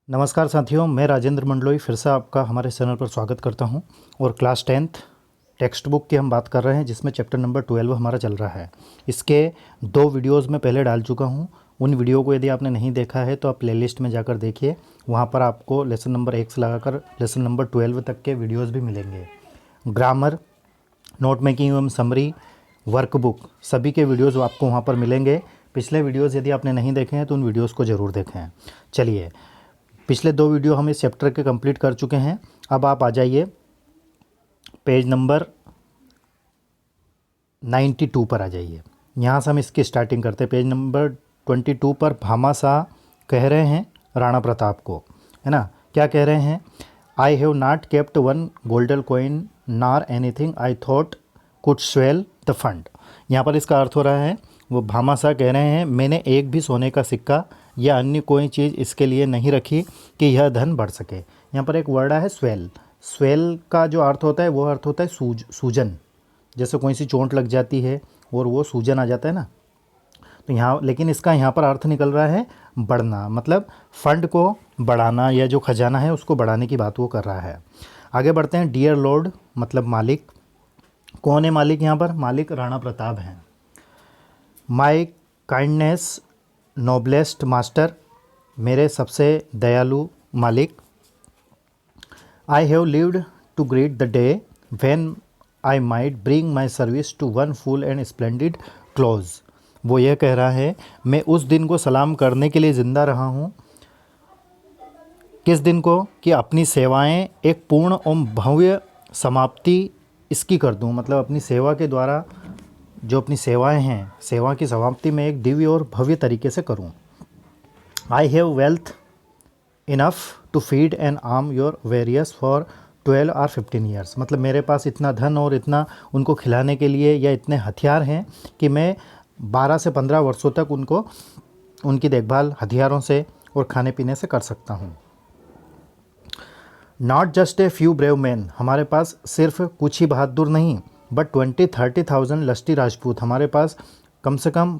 नमस्कार साथियों, मैं राजेंद्र मंडलोई फिर से आपका हमारे चैनल पर स्वागत करता हूं। और क्लास 10th टेक्स्ट बुक की हम बात कर रहे हैं, जिसमें चैप्टर नंबर 12 हमारा चल रहा है। इसके 2 वीडियोस में पहले डाल चुका हूं। उन वीडियो को यदि आपने नहीं देखा है तो आप प्लेलिस्ट में जाकर देखिए, वहां पर आपको लेसन नंबर 1 से लगाकर लेसन नंबर 12 तक के वीडियोज़ भी मिलेंगे। ग्रामर, नोट मेकिंग एवं समरी, वर्कबुक, सभी के वीडियोज़ आपको वहाँ पर मिलेंगे। पिछले वीडियोज़ यदि आपने नहीं देखे हैं तो उन वीडियोज़ को ज़रूर देखें। चलिए, पिछले 2 वीडियो हम इस चैप्टर के कंप्लीट कर चुके हैं। अब आप आ जाइए पेज नंबर 92 पर आ जाइए। यहाँ से हम इसकी स्टार्टिंग करते हैं। पेज नंबर 22 पर भामाशाह कह रहे हैं राणा प्रताप को, है ना। क्या कह रहे हैं? I have not kept one golden coin nor anything I thought could swell the fund. यहाँ पर इसका अर्थ हो रहा है, वो भामाशाह कह रहे हैं मैंने एक भी सोने का सिक्का या अन्य कोई चीज़ इसके लिए नहीं रखी कि यह धन बढ़ सके। यहाँ पर एक वर्ड है स्वेल। स्वेल का जो अर्थ होता है वो अर्थ होता है सूजन। जैसे कोई सी चोट लग जाती है और वो सूजन आ जाता है ना, तो यहाँ लेकिन इसका यहाँ पर अर्थ निकल रहा है बढ़ना, मतलब फंड को बढ़ाना या जो खजाना है उसको बढ़ाने की बात वो कर रहा है। आगे बढ़ते हैं। डियर लॉर्ड मतलब मालिक। कौन है मालिक? यहाँ पर मालिक राणा प्रताप हैं। माई काइंडनेस नोबलेस्ट मास्टर, मेरे सबसे दयालु मालिक। I have lived to greet the day when I might bring my service to one full and splendid close. वो यह कह रहा है मैं उस दिन को सलाम करने के लिए ज़िंदा रहा हूँ। किस दिन को? कि अपनी सेवाएं एक पूर्ण और भव्य समाप्ति इसकी कर दूँ, मतलब अपनी सेवा के द्वारा जो अपनी सेवाएं हैं, सेवा की समाप्ति में एक दिव्य और भव्य तरीके से करूं। I have wealth enough to feed and arm your various for 12 और 15 ईयर्स। मतलब मेरे पास इतना धन और इतना उनको खिलाने के लिए या इतने हथियार हैं कि मैं 12 से 15 वर्षों तक उनकी देखभाल हथियारों से और खाने पीने से कर सकता हूँ। Not just a few brave man, हमारे पास सिर्फ कुछ ही बहादुर नहीं, बट 20-30,000 लस्टी राजपूत। हमारे पास कम से कम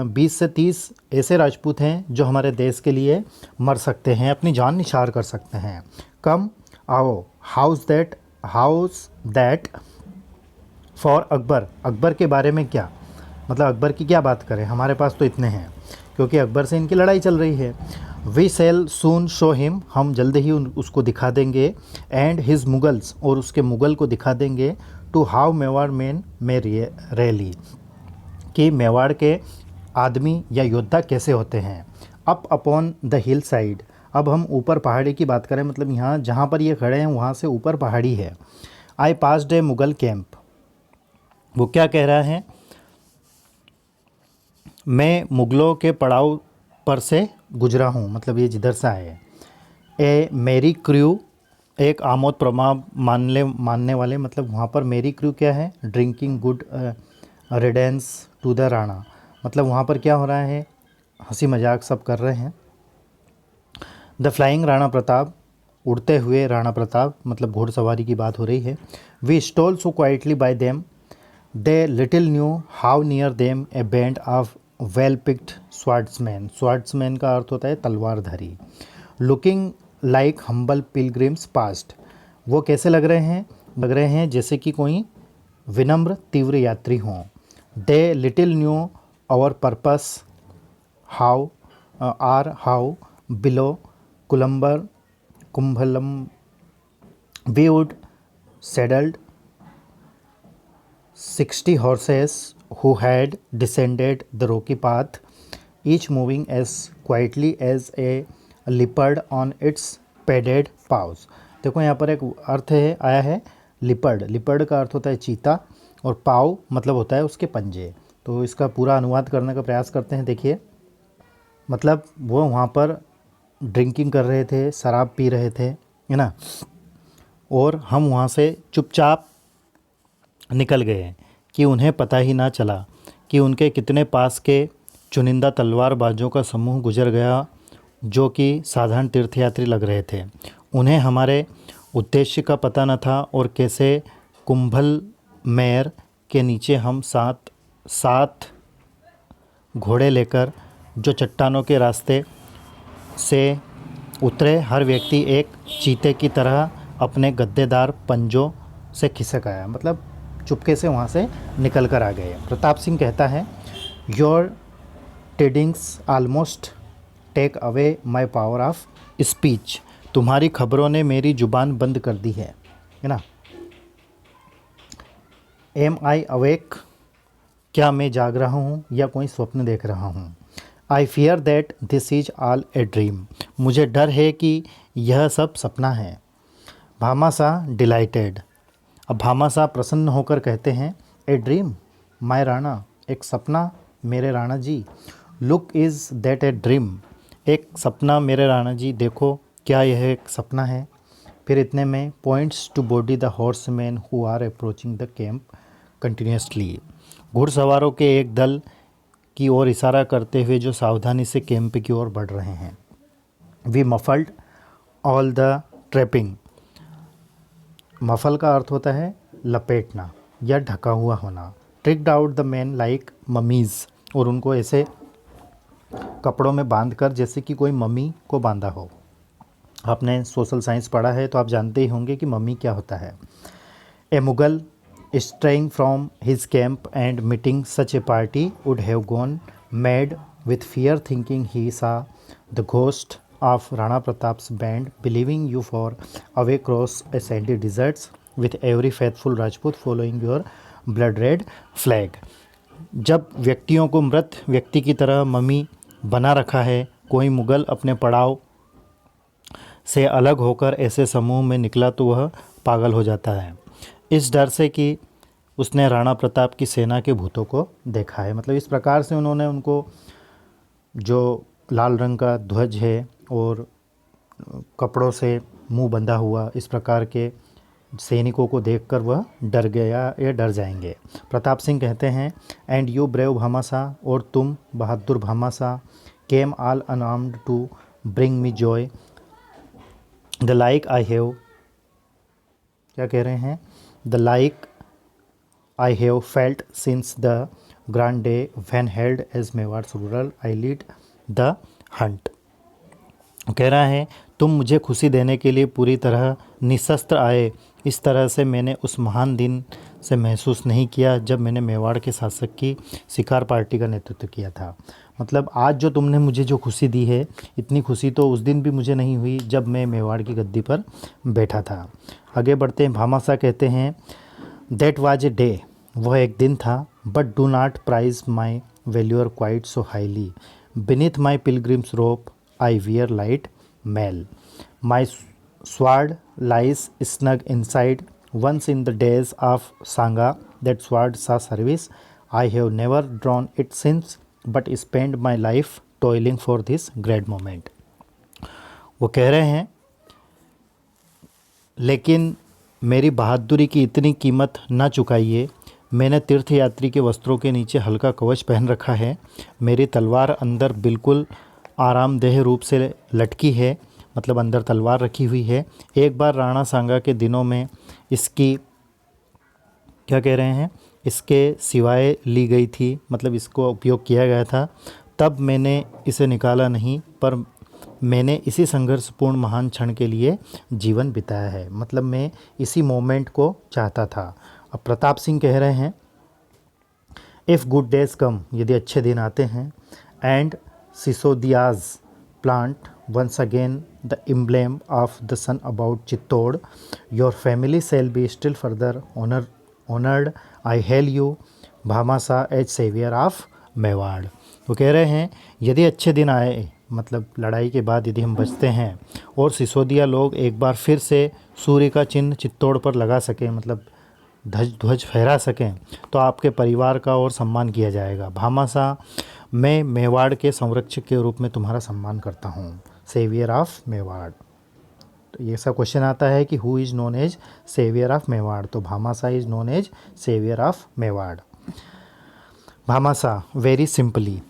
20 से 30 ऐसे राजपूत हैं जो हमारे देश के लिए मर सकते हैं, अपनी जान निछावर कर सकते हैं। कम आओ, house that for Akbar. Akbar के बारे में क्या? मतलब अकबर की क्या बात करें, हमारे पास तो इतने हैं, क्योंकि अकबर से इनकी लड़ाई चल रही है। We shall soon show him, हम जल्द ही उसको दिखा देंगे। एंड हिज मुगल्स, और उसके मुगल को दिखा देंगे। टू हाउ मेवाड़ मैन में रैली, कि मेवाड़ के आदमी या योद्धा कैसे होते हैं। Up upon the hill side, अब हम ऊपर पहाड़ी की बात करें, मतलब यहाँ जहाँ पर ये खड़े हैं वहाँ से ऊपर पहाड़ी है। I passed A Mughal camp, वो क्या कह रहा है? मैं मुगलों के पड़ाव पर से गुजरा हूँ, मतलब ये जिधर से आए। ए मेरी क्रू, एक आमोद प्रमाण मानने वाले, मतलब वहाँ पर मेरी क्रू क्या है? Drinking good riddance to the Rana, मतलब वहाँ पर क्या हो रहा है? हंसी मजाक सब कर रहे हैं। द फ्लाइंग राणा प्रताप, उड़ते हुए राणा प्रताप, मतलब घोड़सवारी की बात हो रही है। We stole so quietly by them, they little knew how near them a band of well picked swordsman. Swordsman का अर्थ होता है तलवारधारी। Looking like humble pilgrims past, वो कैसे लग रहे हैं? लग रहे हैं जैसे कि कोई विनम्र तीव्र यात्री हों। They little knew our purpose how below Kumbhalmer we would saddled 60 horses who had descended the rocky path, each moving as quietly as a leopard on its padded paws। देखो यहाँ पर एक अर्थ है आया है लिपर्ड। लिपर्ड का अर्थ होता है चीता, और पाव मतलब होता है उसके पंजे। तो इसका पूरा अनुवाद करने का प्रयास करते हैं। देखिए, मतलब वो वहाँ पर ड्रिंकिंग कर रहे थे, शराब पी रहे थे, है ना, और हम वहाँ से चुपचाप निकल गए कि उन्हें पता ही ना चला कि उनके कितने पास के चुनिंदा तलवारबाजों का समूह गुजर गया, जो कि साधारण तीर्थयात्री लग रहे थे। उन्हें हमारे उद्देश्य का पता न था, और कैसे कुंभल मेयर के नीचे हम सात घोड़े लेकर जो चट्टानों के रास्ते से उतरे। हर व्यक्ति एक चीते की तरह अपने गद्देदार पंजों से खिसक आया, मतलब चुपके से वहाँ से निकल कर आ गए। प्रताप सिंह कहता है, your tidings almost take away my power of speech. तुम्हारी खबरों ने मेरी ज़ुबान बंद कर दी है ना। एम आई अवेक, क्या मैं जाग रहा हूँ या कोई स्वप्न देख रहा हूँ। I fear that this is all a dream, मुझे डर है कि यह सब सपना है। भामासा डिलाइटेड, अब भामासा प्रसन्न होकर कहते हैं, ए ड्रीम माय राणा, एक सपना मेरे Rana ji. Look is that a dream, एक सपना मेरे राणा जी, देखो क्या यह एक सपना है। फिर इतने में points to body the horseman who are approaching the camp continuously, घुड़सवारों के एक दल की ओर इशारा करते हुए जो सावधानी से कैंप की ओर बढ़ रहे हैं। We muffled all the trapping, muffle का अर्थ होता है लपेटना या ढका हुआ होना। Tricked out the man like mummies, और उनको ऐसे कपड़ों में बांधकर जैसे कि कोई मम्मी को बांधा हो। आपने सोशल साइंस पढ़ा है तो आप जानते ही होंगे कि मम्मी क्या होता है। A Mughal straying from his camp and meeting such a party would have gone mad with fear thinking he saw the ghost of Rana Pratap's band, believing you for away across a sandy deserts with every faithful Rajput following your blood red flag। जब व्यक्तियों को मृत व्यक्ति की तरह mummy बना रखा है, कोई मुगल अपने पड़ाव से अलग होकर ऐसे समूह में निकला तो वह पागल हो जाता है, इस डर से कि उसने राणा प्रताप की सेना के भूतों को देखा है। मतलब इस प्रकार से उन्होंने उनको जो लाल रंग का ध्वज है और कपड़ों से मुंह बंधा हुआ, इस प्रकार के सैनिकों को देखकर वह डर गया या डर जाएंगे। प्रताप सिंह कहते हैं, एंड यू ब्रेव भामासा, और तुम बहादुर Bhamasa, came all unarmed to bring me joy the like I have, क्या कह रहे हैं, the like I have felt since the grand day when held as Mewar's rural I lead the hunt. कह रहा है, तुम मुझे खुशी देने के लिए पूरी तरह निशस्त्र आए, इस तरह से मैंने उस महान दिन से महसूस नहीं किया जब मैंने मेवाड़ के शासक की शिकार पार्टी का नेतृत्व किया था। मतलब आज जो तुमने मुझे जो खुशी दी है, इतनी खुशी तो उस दिन भी मुझे नहीं हुई जब मैं मेवाड़ की गद्दी पर बैठा था। आगे बढ़ते हैं। भामासा कहते हैं, दैट वाज ए डे, वह एक दिन था, but do not prize my valour quite so highly, beneath my pilgrims rope I wear light mail. My sword lies snug inside. Once in the days of Sangha, that sword saw service. I have never drawn it since, but spent my life toiling for this great moment. वो कह रहे हैं, लेकिन मेरी बहादुरी की इतनी कीमत ना चुकाइए। मैंने तीर्थयात्री के वस्त्रों के नीचे हल्का कवच पहन रखा है। मेरी तलवार अंदर बिल्कुल आरामदेह रूप से लटकी है, मतलब अंदर तलवार रखी हुई है। एक बार राणा सांगा के दिनों में इसकी, क्या कह रहे हैं, इसके सिवाय ली गई थी, मतलब इसको उपयोग किया गया था, तब मैंने इसे निकाला नहीं, पर मैंने इसी संघर्षपूर्ण महान क्षण के लिए जीवन बिताया है। मतलब मैं इसी मोमेंट को चाहता था। अब प्रताप सिंह कह रहे हैं, इफ़ गुड डेज कम, यदि अच्छे दिन आते हैं, and Sisodias plant once again the emblem of the sun about Chittod, your family shall be still further honored. I hail you Bhamasha as savior of Mewar. वो कह रहे हैं, यदि अच्छे दिन आए, मतलब लड़ाई के बाद यदि हम बचते हैं और सिसोदिया लोग एक बार फिर से सूर्य का चिन्ह चित्तौड़ पर लगा सकें, मतलब ध्वज फहरा सकें, तो आपके परिवार का और सम्मान किया जाएगा। भामासा, मैं मेवाड़ के संरक्षक के रूप में तुम्हारा सम्मान करता हूँ, सेवियर ऑफ मेवाड़। तो ये सब क्वेश्चन आता है कि who is known as saviour of Mewar, तो Bhamasa is known as saviour of Mewar. Bhamasa very simply,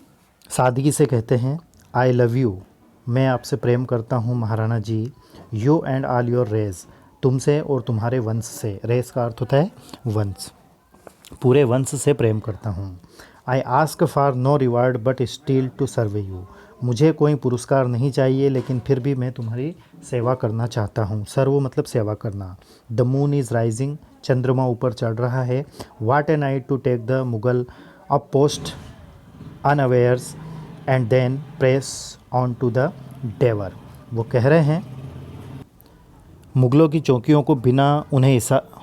सादगी से कहते हैं, आई लव यू, मैं आपसे प्रेम करता हूँ Maharana ji, you and all your race, तुमसे और तुम्हारे वंश से। रेस का अर्थ होता है वंश, पूरे वंश से प्रेम करता हूँ। I ask for no reward but still to serve you, मुझे कोई पुरस्कार नहीं चाहिए, लेकिन फिर भी मैं तुम्हारी सेवा करना चाहता हूँ। सर्व मतलब सेवा करना। द मून इज़ राइजिंग, चंद्रमा ऊपर चढ़ रहा है। Wait a night to take the Mughal up post unawares and then press on to the Dewair. वो कह रहे हैं मुगलों की चौकियों को बिना उन्हें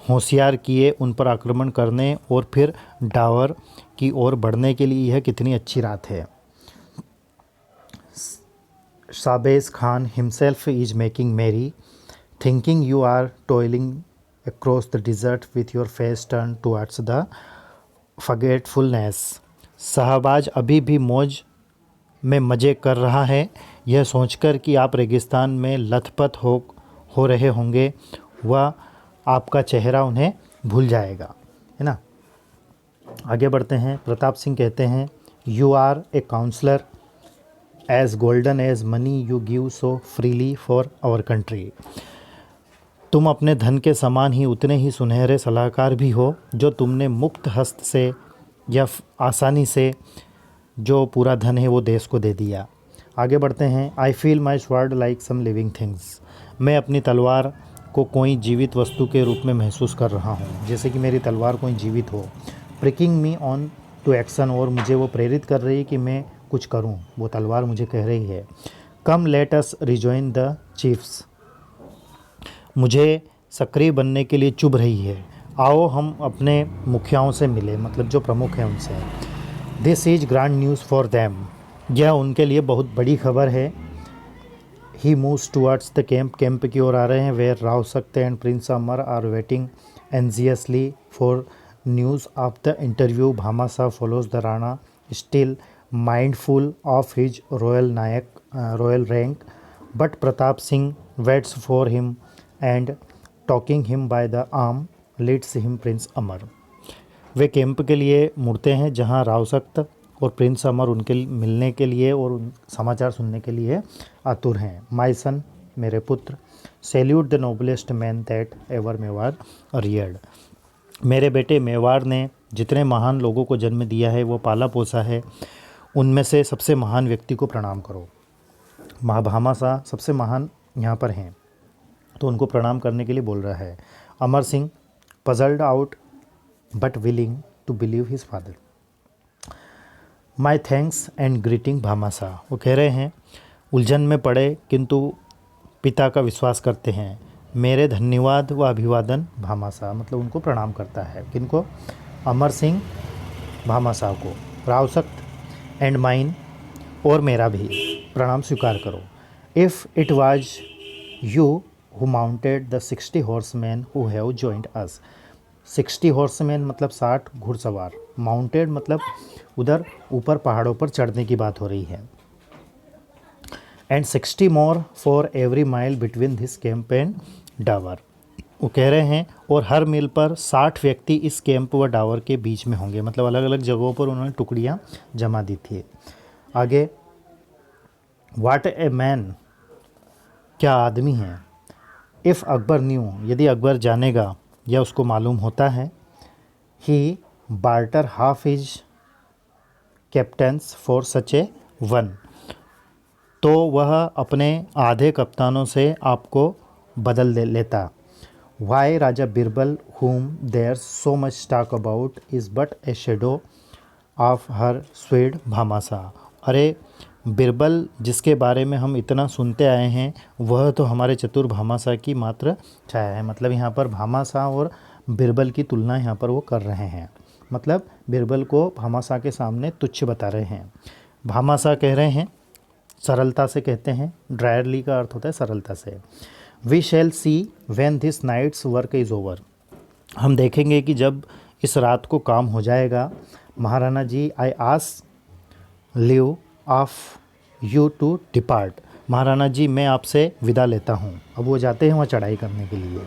होशियार किए उन पर आक्रमण करने और फिर डावर की ओर बढ़ने के लिए यह कितनी अच्छी रात है। Shahbaz Khan himself is making merry, thinking you are toiling across the desert with your face turn towards the forgetfulness. Shahbaz अभी भी मौज में मज़े कर रहा है, यह सोचकर कि आप रेगिस्तान में लथपथ हो रहे होंगे। वह आपका चेहरा उन्हें भूल जाएगा, है ना। आगे बढ़ते हैं। प्रताप सिंह कहते हैं you are a counsellor as golden as money you give so freely for our country. तुम अपने धन के समान ही उतने ही सुनहरे सलाहकार भी हो जो तुमने मुक्त हस्त से या आसानी से जो पूरा धन है वो देश को दे दिया। आगे बढ़ते हैं। I feel my sword like some living things. मैं अपनी तलवार को कोई जीवित वस्तु के रूप में महसूस कर रहा हूँ, जैसे कि मेरी तलवार कोई जीवित हो। Pricking me on to action, और मुझे वो प्रेरित कर रही है कि मैं कुछ करूँ। वो तलवार मुझे कह रही है come let us rejoin the chiefs. मुझे सक्रिय बनने के लिए चुभ रही है। आओ हम अपने मुखियाओं से मिले, मतलब जो प्रमुख हैं उनसे। This is grand news for them. यह उनके लिए बहुत बड़ी खबर है। He moves towards the camp की ओर आ रहे हैं। Where Rao Sakte and prince Amar are waiting anxiously for news of the interview. Bhamashah follows the Rana still mindful of his royal rank, but Pratap Singh waits for him and talking him by the arm leads him prince Amar. वे कैंप के लिए मुड़ते हैं जहां राव सख्त और Prince अमर उनके मिलने के लिए और समाचार सुनने के लिए आतुर हैं। माय सन, मेरे पुत्र, salute the noblest man that ever Mewar Rudyard. मेरे बेटे, मेवाड़ ने जितने महान लोगों को जन्म दिया है, वो पाला पोसा है, उनमें से सबसे महान व्यक्ति को प्रणाम करो। भामाशाह सबसे महान यहाँ पर हैं, तो उनको प्रणाम करने के लिए बोल रहा है। Amar Singh puzzled out but willing to believe his father. My thanks and greeting Bhamashah. वो कह रहे हैं उलझन में पड़े किंतु पिता का विश्वास करते हैं। मेरे धन्यवाद व अभिवादन भामाशाह, मतलब उनको प्रणाम करता है। किनको? अमर सिंह भामाशाह को। राव सख्त एंड माइन, और मेरा भी प्रणाम स्वीकार करो। If it was you who mounted the 60 horseman who have joined us. 60 horseman मतलब 60 घुड़सवार। माउंटेड मतलब उधर ऊपर पहाड़ों पर चढ़ने की बात हो रही है। And 60 more for every mile between this camp and Dawar. वो कह रहे हैं और हर मील पर 60 व्यक्ति इस कैंप व डावर के बीच में होंगे, मतलब अलग अलग जगहों पर उन्होंने टुकड़ियाँ जमा दी थी। आगे, वाट ए मैन, क्या आदमी है। इफ़ अकबर न्यू, यदि अकबर जानेगा या उसको मालूम होता है। He barter half is captains for such a one, तो वह अपने आधे कप्तानों से आपको बदल लेता। Why Raja Birbal whom there's so much talk about is but a shadow of her sweet Bhamashah. अरे बिरबल जिसके बारे में हम इतना सुनते आए हैं, वह तो हमारे चतुर भामाशाह की मात्र छाया है। मतलब यहाँ पर भामाशाह और बिरबल की तुलना यहाँ पर वो कर रहे हैं, मतलब बिरबल को भामाशाह के सामने तुच्छ बता रहे हैं। भामाशाह कह रहे हैं, सरलता से कहते हैं, ड्रायरली का अर्थ होता है सरलता से। We shall see when this night's work is over. हम देखेंगे कि जब इस रात को काम हो जाएगा। Maharana ji, I ask leave of you to depart. Maharana ji, मैं आपसे विदा लेता हूँ। अब वो जाते हैं वहाँ चढ़ाई करने के लिए।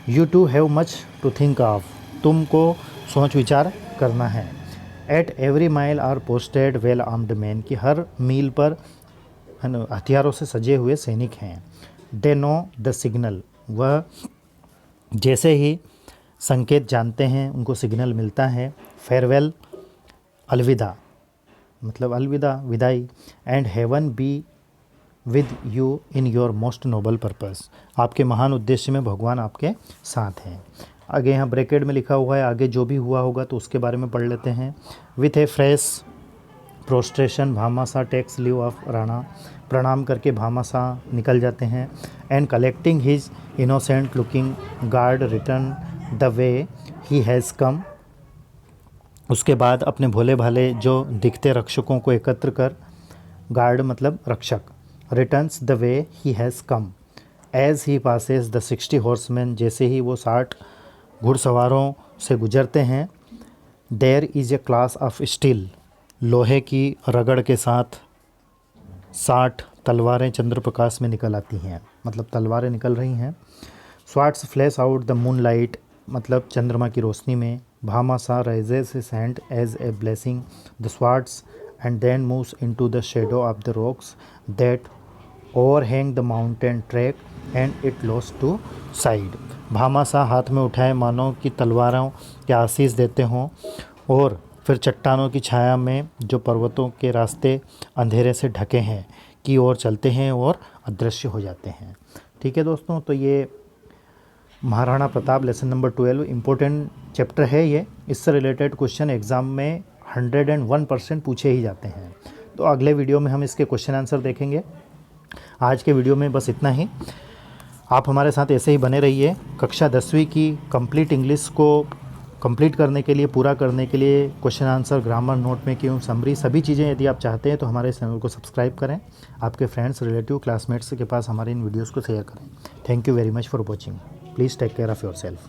You too have much to think of, तुमको सोच विचार करना है। At every mile are posted well armed man, कि हर मील पर हथियारों से सजे हुए सैनिक हैं। दे नो द सिग्नल, वह जैसे ही संकेत जानते हैं उनको सिग्नल मिलता है। फेयरवेल, अलविदा। मतलब अलविदा, विदाई। And heaven be with you in your most noble purpose, आपके महान उद्देश्य में भगवान आपके साथ हैं। आगे यहाँ ब्रैकेट में लिखा हुआ है, आगे जो भी हुआ होगा तो उसके बारे में पढ़ लेते हैं। With a fresh prostration Bhamasha takes leave of Rana, प्रणाम करके भामासा निकल जाते हैं। And collecting his innocent looking guard return the way he has come, उसके बाद अपने भोले भाले जो दिखते रक्षकों को एकत्र कर, गार्ड मतलब रक्षक, returns the way he has come as he passes the 60 horseman, जैसे ही वो 60 घुड़सवारों से गुजरते हैं। There is a clash of steel, लोहे की रगड़ के साथ 60 तलवारें चंद्रप्रकाश में निकल आती हैं, मतलब तलवारें निकल रही हैं। Swarts flash out the moonlight, मतलब चंद्रमा की रोशनी में। Bhamasha raises his hand as a blessing the swords and then moves into the shadow of the rocks that overhang the mountain track and it lost to sight। Bhamasha हाथ में उठाए मानो कि तलवारों के आशीष देते हों, और फिर चट्टानों की छाया में जो पर्वतों के रास्ते अंधेरे से ढके हैं की ओर चलते हैं और अदृश्य हो जाते हैं। ठीक है दोस्तों, तो ये Maharana Pratap lesson number 12 important chapter है ये। इससे रिलेटेड क्वेश्चन एग्ज़ाम में 101% पूछे ही जाते हैं। तो अगले वीडियो में हम इसके क्वेश्चन आंसर देखेंगे। आज के वीडियो में बस इतना ही। आप हमारे साथ ऐसे ही बने रहिए। कक्षा 10वीं की कंप्लीट इंग्लिश को कंप्लीट करने के लिए, पूरा करने के लिए question answer, grammar, note making, summary, सभी चीज़ें यदि आप चाहते हैं तो हमारे चैनल को सब्सक्राइब करें। आपके फ्रेंड्स, रिलेटिव, क्लासमेट्स के पास हमारे इन वीडियोज़ को शेयर करें। Thank you very much for watching. Please take care of yourself.